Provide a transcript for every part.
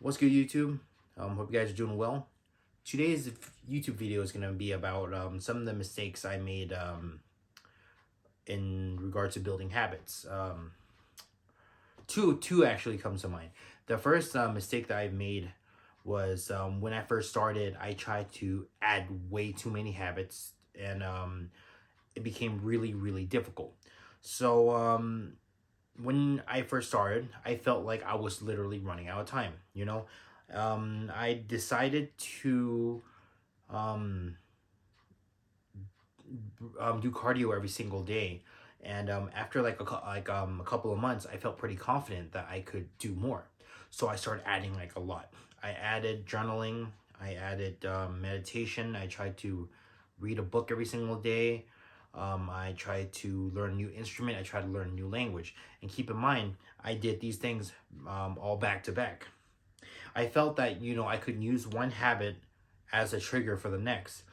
What's good, YouTube? Hope you guys are doing well. Today's YouTube video is going to be about some of the mistakes I made in regards to building habits. Two actually comes to mind. The first mistake that I made was when I first started, I tried to add way too many habits, and it became really, really difficult. So when I first started, I felt like I was literally running out of time. I decided to um, do cardio every single day, and after a couple of months, I felt pretty confident that I could do more. So I started adding like a lot. I added journaling. I added meditation. I tried to read a book every single day. I tried to learn a new instrument. I tried to learn a new language. And keep in mind, I did these things all back to back. I felt that, I could use one habit as a trigger for the next.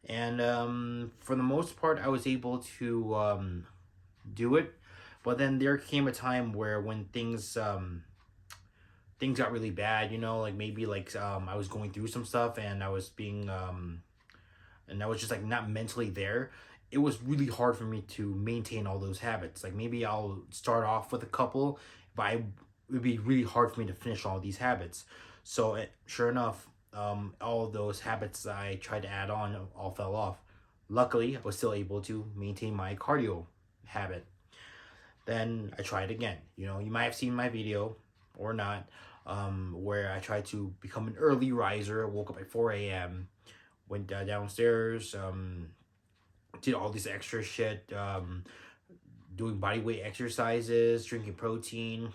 And for the most part, I was able to do it. But then there came a time where when things got really bad, like maybe I was going through some stuff and I was just like not mentally there. It was really hard for me to maintain all those habits. Like maybe I'll start off with a couple, but it would be really hard for me to finish all these habits. So sure enough, all of those habits I tried to add on all fell off. Luckily, I was still able to maintain my cardio habit. Then I tried again. You might have seen my video or not, where I tried to become an early riser. Woke up at 4 a.m., went downstairs, did all this extra shit, doing body weight exercises, drinking protein,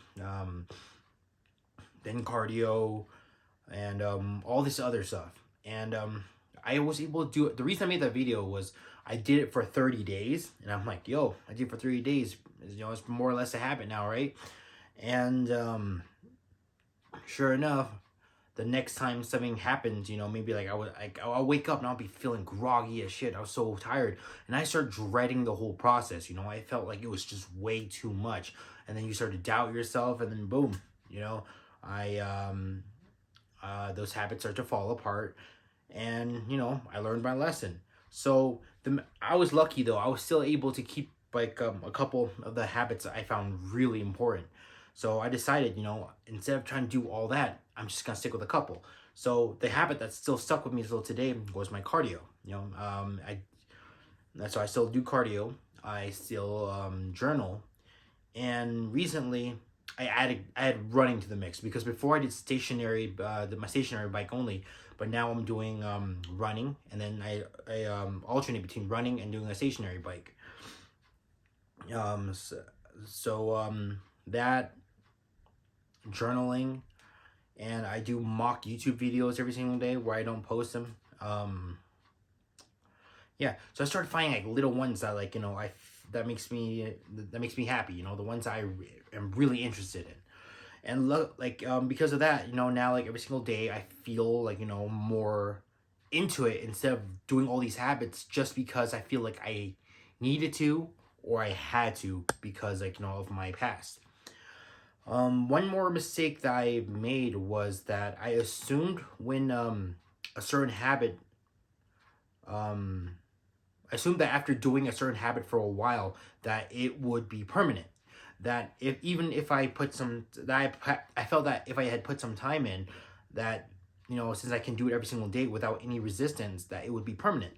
then cardio, and all this other stuff. And I was able to do it. The reason I made that video was I did it for 30 days, and I'm like, yo, I did it for 30 days. It's more or less a habit now, right? And sure enough, the next time something happens, maybe I'll wake up and I'll be feeling groggy as shit. I was so tired, and I start dreading the whole process. I felt like it was just way too much, and then you start to doubt yourself, and then boom, I those habits start to fall apart, and I learned my lesson. So I was lucky though. I was still able to keep a couple of the habits that I found really important. So I decided, instead of trying to do all that, I'm just gonna stick with a couple. So the habit that still stuck with me till today was my cardio. So I still do cardio. I still journal, and recently I had running to the mix, because before I did my stationary bike only, but now I'm doing running, and then I alternate between running and doing a stationary bike. That journaling, and I do mock YouTube videos every single day where I don't post them. Yeah, so I started finding like little ones that that makes me happy. The ones am really interested in, and because of that, now like every single day I feel like more into it, instead of doing all these habits just because I feel like I needed to, or I had to, because of my past. One more mistake that I made was that I assumed when a certain habit um I assumed that after doing a certain habit for a while that it would be permanent. That if I put some that I felt that if I had put some time in, that since I can do it every single day without any resistance, that it would be permanent.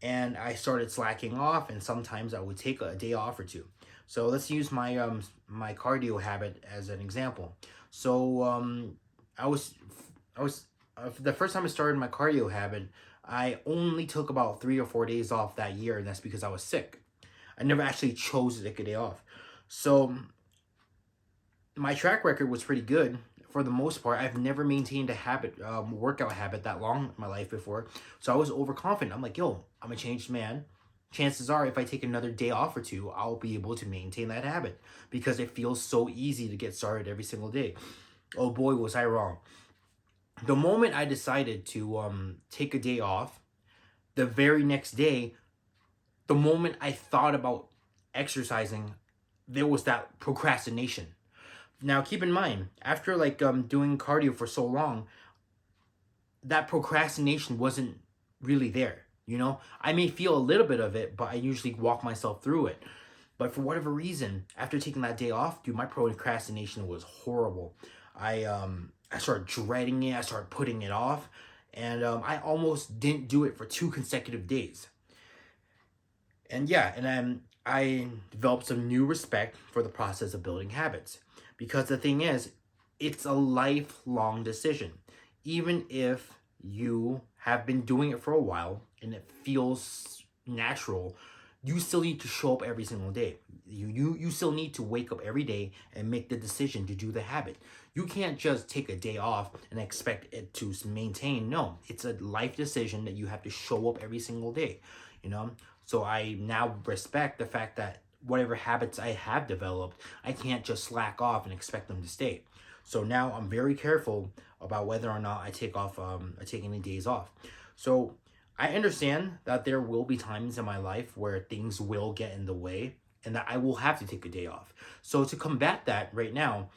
And I started slacking off, and sometimes I would take a day off or two. So let's use my cardio habit as an example. So I was the first time I started my cardio habit, I only took about 3 or 4 days off that year, and that's because I was sick. I never actually chose to take a day off. So my track record was pretty good for the most part. I've never maintained a workout habit that long in my life before. So I was overconfident. I'm like, yo, I'm a changed man. Chances are, if I take another day off or two, I'll be able to maintain that habit, because it feels so easy to get started every single day. Oh boy, was I wrong. The moment I decided to take a day off, the very next day, the moment I thought about exercising, there was that procrastination. Now keep in mind, after like doing cardio for so long, that procrastination wasn't really there. You know, I may feel a little bit of it, but I usually walk myself through it. But for whatever reason, after taking that day off, dude, my procrastination was horrible. I started dreading it. I started putting it off, and I almost didn't do it for 2 consecutive days. And yeah, and then I developed some new respect for the process of building habits, because the thing is, it's a lifelong decision. Even if you have been doing it for a while and it feels natural, you still need to show up every single day. You still need to wake up every day and make the decision to do the habit. You can't just take a day off and expect it to maintain. No, it's a life decision that you have to show up every single day, you know? So I now respect the fact that whatever habits I have developed, I can't just slack off and expect them to stay. So now I'm very careful about whether or not I take any days off. So I understand that there will be times in my life where things will get in the way and that I will have to take a day off. So to combat that right now,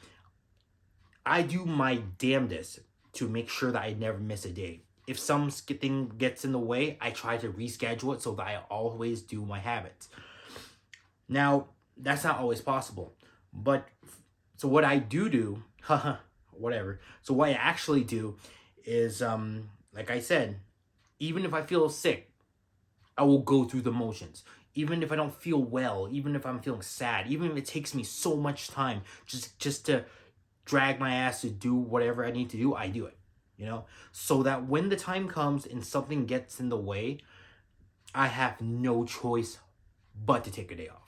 I do my damnedest to make sure that I never miss a day. If some thing gets in the way, I try to reschedule it so that I always do my habits. Now, that's not always possible. But so what I do, haha, whatever. So what I actually do is like I said, even if I feel sick, I will go through the motions. Even if I don't feel well, even if I'm feeling sad, even if it takes me so much time just to drag my ass to do whatever I need to do, I do it. You know? So that when the time comes and something gets in the way, I have no choice but to take a day off.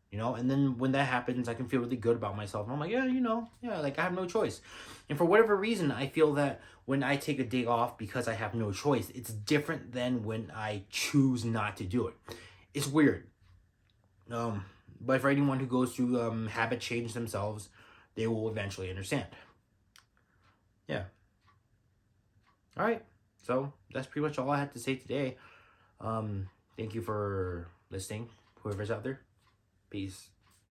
You know, and then when that happens, I can feel really good about myself. And I'm like, yeah, like I have no choice. And for whatever reason, I feel that when I take a day off because I have no choice, it's different than when I choose not to do it. It's weird. But for anyone who goes through habit change themselves, they will eventually understand. Yeah. All right. So that's pretty much all I had to say today. Thank you for listening, whoever's out there. Peace.